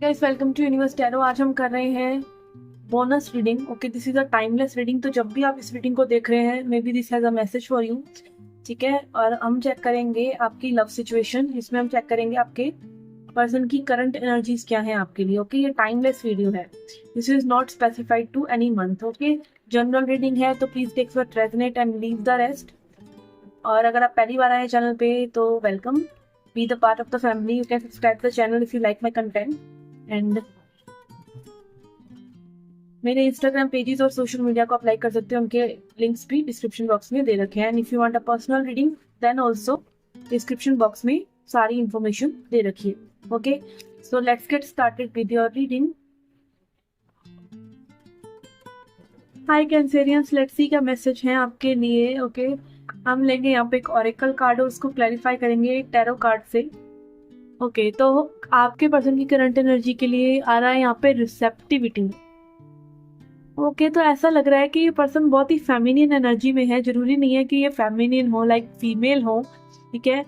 Guys, welcome to universe tarot. आज हम कर रहे हैं bonus reading. Okay, this is a timeless reading. तो जब भी आप इस रीडिंग को देख रहे हैं, may be this has a message for you. ठीक है, और हम चेक करेंगे आपकी लव सिचुएशन। इसमें हम चेक करेंगे आपके पर्सन की करंट एनर्जीज क्या है आपके लिए। ओके, ये टाइमलेस वीडियो है। This is not specified to any month. Okay, general reading है, तो please take what resonate and leave the rest. और अगर आप पहली बार आए चैनल पे तो welcome, be the part of the family. You can subscribe the channel if you like my content. And मेरे इंस्टाग्राम पेजेस और सोशल मीडिया को आप लाइक कर सकते हैं, उनके लिंक्स भी डिस्क्रिप्शन बॉक्स में दे रखे हैं। And if you want a personal reading then also description box में सारी इंफॉर्मेशन दे रखी है। Okay, so let's get started with your reading. Hi cancerians, let's see क्या मैसेज है आपके लिए। ओके, हम लेंगे यहाँ पे एक ऑरेकल कार्ड और उसको क्लैरिफाई करेंगे एक टैरो कार्ड से। ओके, तो आपके पर्सन की करंट एनर्जी के लिए आ रहा है यहाँ पे रिसेप्टिविटी। ओके, तो ऐसा लग रहा है कि ये पर्सन बहुत ही फेमिनिन एनर्जी में है। जरूरी नहीं है कि ये फेमिनिन हो, लाइक फीमेल हो, ठीक है,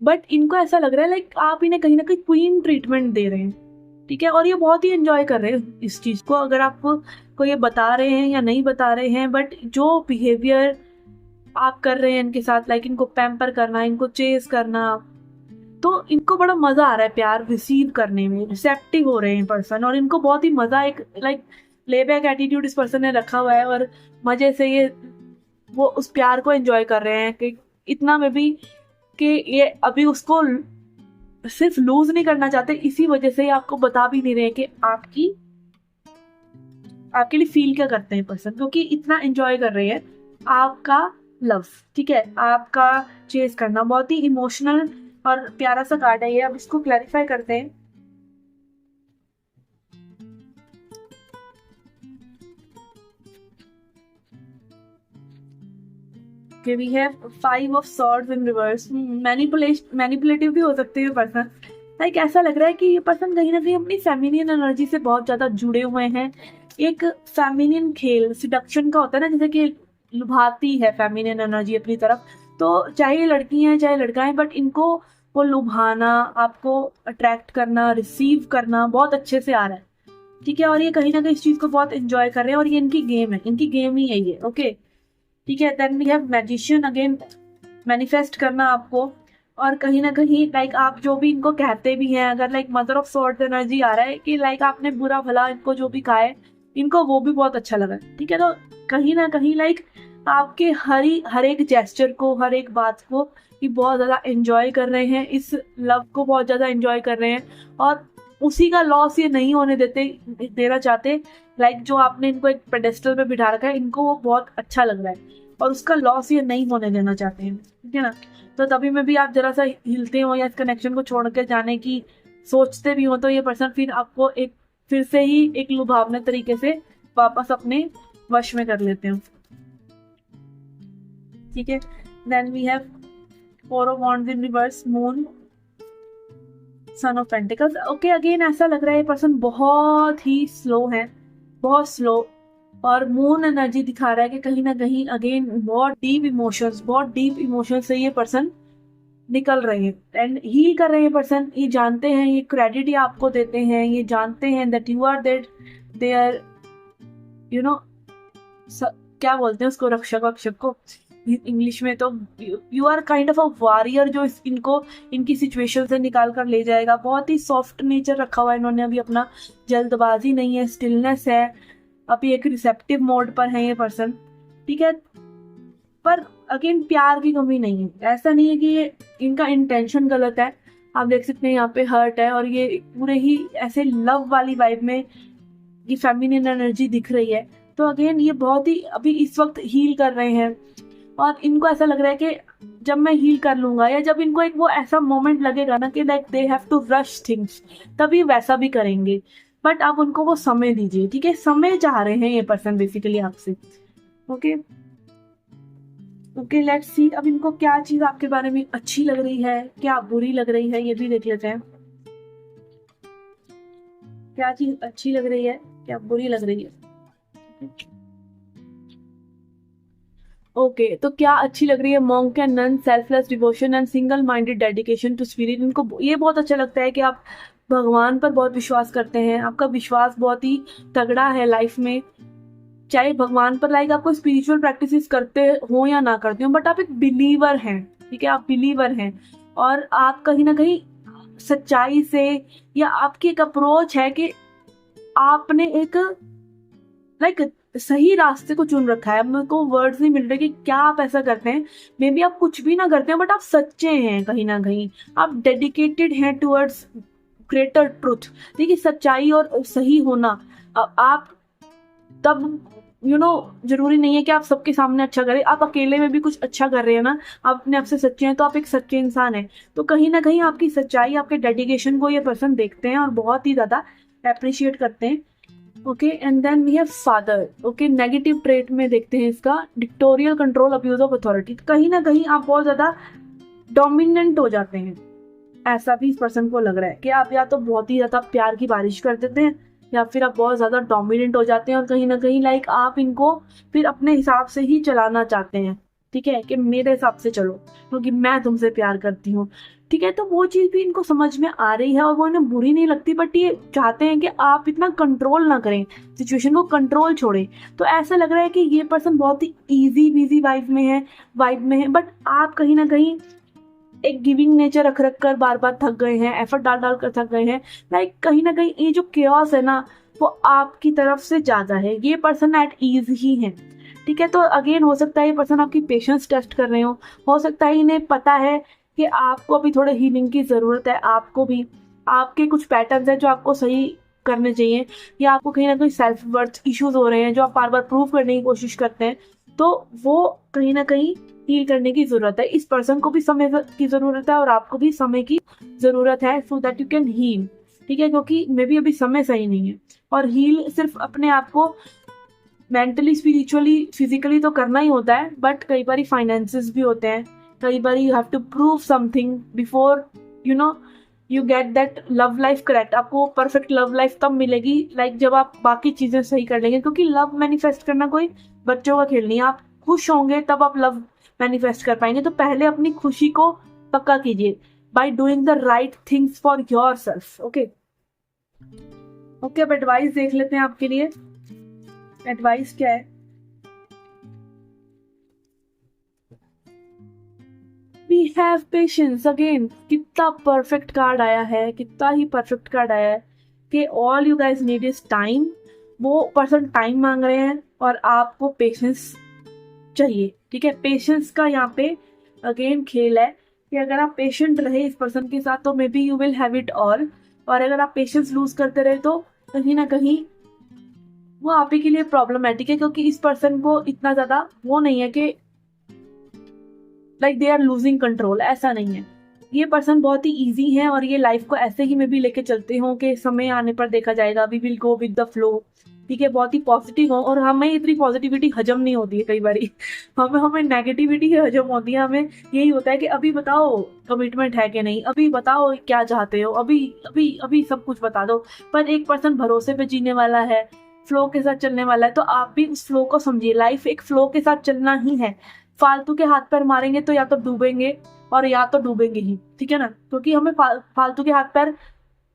बट इनको ऐसा लग रहा है लाइक आप इन्हें कहीं ना कहीं क्वीन ट्रीटमेंट दे रहे हैं। ठीक है, और ये बहुत ही एंजॉय कर रहे हैं इस चीज को। अगर आप को ये बता रहे हैं या नहीं बता रहे हैं, बट जो बिहेवियर आप कर रहे हैं इनके साथ, लाइक इनको पैम्पर करना, इनको चेस करना, तो इनको बड़ा मजा आ रहा है प्यार रिसीव करने में। रिसेप्टिव हो रहे हैं पर्सन, और इनको बहुत ही मजा, एक लाइक लेबैक एटीट्यूड इस पर्सन ने रखा हुआ है, और मजे से ये वो उस प्यार को एंजॉय कर रहे हैं कि इतना में भी कि ये अभी उसको सिर्फ लूज नहीं करना चाहते। इसी वजह से ये आपको बता भी नहीं रहे कि आपके लिए फील क्या करते हैं पर्सन, क्योंकि इतना एंजॉय कर रहे हैं आपका लव। ठीक है, आपका चेस करना बहुत ही इमोशनल और प्यारा सा कार्ड है ये। अब इसको क्लैरिफाई करते हैं कि we have 5 of swords in reverse. Manipulative भी हो सकते हैं पर्सन। लाइक ऐसा लग रहा है कि ये पर्सन कहीं ना कहीं अपनी फेमिनियन एनर्जी से बहुत ज्यादा जुड़े हुए हैं। एक फेमिनियन खेल सिडक्शन का होता है ना, जैसे कि लुभाती है फेमिनियन एनर्जी अपनी तरफ। तो चाहे ये लड़की हैं चाहे लड़का है, बट इनको वो लुभाना, आपको अट्रैक्ट करना, रिसीव करना बहुत अच्छे से आ रहा है। ठीक है, और ये कहीं ना कहीं इस चीज को बहुत एंजॉय कर रहे हैं, और ये इनकी गेम है, इनकी गेम ही है ये। ओके, ठीक है, then we have magician again, manifest करना आपको। और कहीं ना कहीं लाइक आप जो भी इनको कहते भी हैं, अगर like mother of sword energy आ रहा है कि लाइक आपने बुरा भला इनको जो भी कहा है, इनको वो भी बहुत अच्छा लगा। ठीक है, तो कहीं ना कहीं लाइक आपके हर एक जेस्चर को, हर एक बात को ये बहुत ज्यादा एंजॉय कर रहे हैं, इस लव को बहुत ज्यादा एंजॉय कर रहे हैं, और उसी का लॉस ये नहीं होने देना चाहते। लाइक जो आपने इनको एक पेडेस्टल पे बिठा रखा है, इनको वो बहुत अच्छा लग रहा है, और उसका लॉस ये नहीं होने देना चाहते हैं। ठीक है ना, तो तभी में भी आप जरा सा हिलते हो या इस कनेक्शन को छोड़ के जाने की सोचते भी हो, तो ये पर्सन फिर आपको एक फिर से ही एक लुभावने तरीके से वापस अपने वश में कर लेते हो। ठीक है, then we have 4 of wands in reverse, moon, sun of pentacles. Okay, again ऐसा लग रहा है ये पर्सन बहुत ही स्लो है, बहुत स्लो, और मून एनर्जी दिखा रहा है कि कहीं ना कहीं अगेन बहुत डीप इमोशंस से ये पर्सन निकल रहे हैं एंड हील कर रहे हैं पर्सन। ये जानते हैं, ये क्रेडिट ये आपको देते हैं, ये जानते हैं that you are that there, you know, क्या बोलते हैं उसको, रक्षक वक्षक को इंग्लिश में। तो you are kind of a warrior जो इनको इनकी सिचुएशन से निकाल कर ले जाएगा। बहुत ही सॉफ्ट नेचर रखा हुआ है इन्होंने अभी अपना, जल्दबाजी नहीं है, स्टिलनेस है, अभी एक रिसेप्टिव मोड पर है ये पर्सन। ठीक है, पर अगेन प्यार की कमी नहीं है। ऐसा नहीं है कि ये इनका इंटेंशन गलत है। आप देख सकते हैं यहाँ पे हर्ट है, और ये पूरे ही ऐसे लव वाली वाइब में ये फेमिनिन एनर्जी दिख रही है। तो अगेन ये बहुत ही अभी इस वक्त हील कर रहे हैं, और इनको ऐसा लग रहा है कि जब मैं हील कर लूंगा, या जब इनको एक वो ऐसा मोमेंट लगेगा ना कि like they have to rush things, तभी वैसा भी करेंगे। बट आप उनको वो समय दीजिए। ठीक है, समय चाह रहे हैं ये पर्सन बेसिकली आपसे। ओके, ओके, लेट्स सी अब इनको क्या चीज आपके बारे में अच्छी लग रही है, क्या बुरी लग रही है, ये भी देख लेते हैं। क्या चीज अच्छी लग रही है, क्या बुरी लग रही है। ओके, तो क्या अच्छी लग रही है monk and nun, selfless devotion and single minded dedication to spirit. इनको ये बहुत अच्छा लगता है कि आप भगवान पर बहुत विश्वास करते हैं, आपका विश्वास बहुत ही तगड़ा है लाइफ में, चाहे भगवान पर लाइक आपको स्पिरिचुअल प्रैक्टिसेस करते हो या ना करते हो, बट आप एक बिलीवर हैं, ठीक है, आप बिलीवर हैं। और आप कहीं ना कहीं सच्चाई से, या आपकी एक अप्रोच है कि आपने एक लाइक सही रास्ते को चुन रखा है। मेरे को वर्ड्स नहीं मिल रहे कि क्या आप ऐसा करते हैं। मे बी आप कुछ भी ना करते हैं, बट आप सच्चे हैं कहीं ना कहीं, आप डेडिकेटेड हैं टुवर्ड्स ग्रेटर ट्रुथ। देखिए, सच्चाई और सही होना, आप तब जरूरी नहीं है कि आप सबके सामने अच्छा करें, आप अकेले में भी कुछ अच्छा कर रहे हैं ना, आप अपने आप से सच्चे हैं, तो आप एक सच्चे इंसान हैं। तो कहीं ना कहीं आपकी सच्चाई, आपके डेडिकेशन को ये पर्सन देखते हैं और बहुत ही ज्यादा अप्रिशिएट करते हैं। Okay, and then we have father. Okay, negative trait में देखते हैं इसका dictatorial control, abuse of authority. कहीं ना कहीं आप बहुत ज्यादा डोमिनेंट हो जाते हैं, ऐसा भी इस पर्सन को लग रहा है कि आप या तो बहुत ही ज्यादा प्यार की बारिश कर देते हैं, या फिर आप बहुत ज्यादा डोमिनेंट हो जाते हैं, और कहीं ना कहीं लाइक आप इनको फिर अपने हिसाब से ही चलाना चाहते हैं, ठीक है, कि मेरे हिसाब से चलो क्योंकि मैं तुमसे प्यार करती हूँ, ठीक है। तो वो चीज भी इनको समझ में आ रही है और वो इन्हें बुरी नहीं लगती, बट ये चाहते हैं कि आप इतना कंट्रोल ना करें, सिचुएशन को कंट्रोल छोड़ें। तो ऐसा लग रहा है कि ये पर्सन बहुत ही इजी बीजी वाइब में है, बट आप कहीं ना कहीं एक गिविंग नेचर रख कर बार बार थक गए हैं, एफर्ट डाल कर थक गए हैं। लाइक कहीं ना कहीं ये जो केओस है ना, वो आपकी तरफ से ज्यादा है। ये पर्सन एट ईज ही है, ठीक है। तो अगेन हो सकता है ये पर्सन आपकी पेशेंस टेस्ट कर रहे हो सकता है इन्हें पता है कि आपको अभी थोड़े हीलिंग की जरूरत है, आपको भी आपके कुछ पैटर्न्स हैं जो आपको सही करने चाहिए, या आपको कहीं ना कहीं सेल्फ वर्थ इश्यूज हो रहे हैं जो आप बार बार प्रूव करने की कोशिश करते हैं, तो वो कहीं ना कहीं हील करने की जरूरत है। इस पर्सन को भी समय की जरूरत है और आपको भी समय की जरूरत है, so that you can heal, ठीक है, क्योंकि मे बी अभी समय सही नहीं है। और हील सिर्फ अपने आप को मेंटली, स्पिरिचुअली, फिजिकली तो करना ही होता है, बट कई बार फाइनेंसेस भी होते हैं, कई बार you have to prove something before you get that love life correct. आपको परफेक्ट लव लाइफ तब मिलेगी लाइक जब आप बाकी चीजें सही कर लेंगे, क्योंकि लव मैनिफेस्ट करना कोई बच्चों का खेल नहीं है। आप खुश होंगे तब आप लव मैनिफेस्ट कर पाएंगे। तो पहले अपनी खुशी को पक्का कीजिए by doing the right things for yourself. Okay, अब एडवाइस देख लेते हैं आपके लिए। एडवाइस क्या है? We have patience. अगेन कितना परफेक्ट कार्ड आया है, कितना ही परफेक्ट कार्ड आया है कि all you guys need is time. वो पर्सन टाइम मांग रहे हैं और आपको पेशेंस चाहिए, ठीक है। पेशेंस का यहाँ पे अगेन खेल है कि अगर आप पेशेंट रहे इस पर्सन के साथ तो may be you will have it all, और अगर आप पेशेंस लूज करते रहे तो कहीं ना कहीं वो आप ही के लिए प्रॉब्लमेटिक है, क्योंकि इस पर्सन को इतना ज्यादा वो नहीं है कि like they are losing control, ऐसा नहीं है। ये पर्सन बहुत ही इजी है और ये लाइफ को ऐसे ही में भी लेके चलते हो कि समय आने पर देखा जाएगा, we will go with the flow, ठीक है। बहुत ही पॉजिटिव हो, और हमें इतनी पॉजिटिविटी हजम नहीं होती है कई बारी हमें नेगेटिविटी हजम होती है। हमें यही होता है कि अभी बताओ कमिटमेंट है कि नहीं, अभी बताओ क्या चाहते हो, अभी अभी अभी सब कुछ बता दो। पर एक पर्सन भरोसे पे जीने वाला है, फ्लो के साथ चलने वाला है, तो आप भी उस फ्लो को समझिए। लाइफ एक फ्लो के साथ चलना ही है। फालतू के हाथ पैर मारेंगे तो या तो डूबेंगे और या तो डूबेंगे ही, ठीक है ना। क्योंकि हमें फालतू के हाथ पैर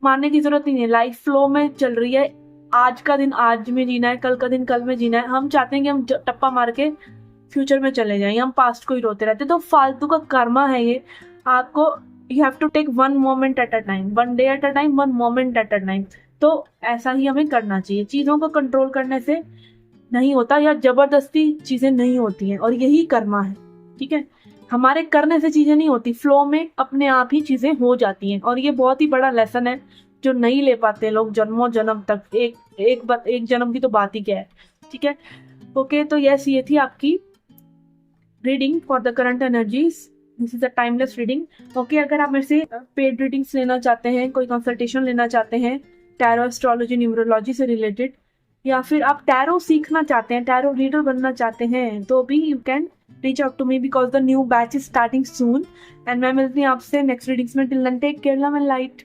मारने की जरूरत नहीं है। लाइफ फ्लो में चल रही है, आज का दिन आज में जीना है, कल का दिन कल में जीना है। हम चाहते हैं कि हम टप्पा मार के फ्यूचर में चले जाएं, हम पास्ट को ही रोते रहते, तो फालतू का कर्मा है ये। आपको you have to take one moment at a time, one day at a time, one moment at a time. तो ऐसा ही हमें करना चाहिए। चीजों को कंट्रोल करने से नहीं होता, या जबरदस्ती चीजें नहीं होती हैं, और यही कर्मा है, ठीक है। हमारे करने से चीजें नहीं होती, फ्लो में अपने आप ही चीजें हो जाती हैं, और ये बहुत ही बड़ा लेसन है जो नहीं ले पाते लोग जन्मों जन्म तक। एक जन्म की तो बात ही क्या है, ठीक है। ओके, तो यस, ये थी आपकी reading for the current energies. This is a timeless reading. Okay, अगर आप मेरे से पेड रीडिंग्स लेना चाहते हैं, कोई कंसल्टेशन लेना चाहते हैं टैरो, एस्ट्रोलॉजी, न्यूमरोलॉजी से रिलेटेड, या फिर आप टैरो सीखना चाहते हैं, टैरो रीडर बनना चाहते हैं, तो भी you can reach out to me because the new batch is starting soon. And मैं मिलती हूँ आपसे नेक्स्ट रीडिंग्स में। Till then take care, love and light.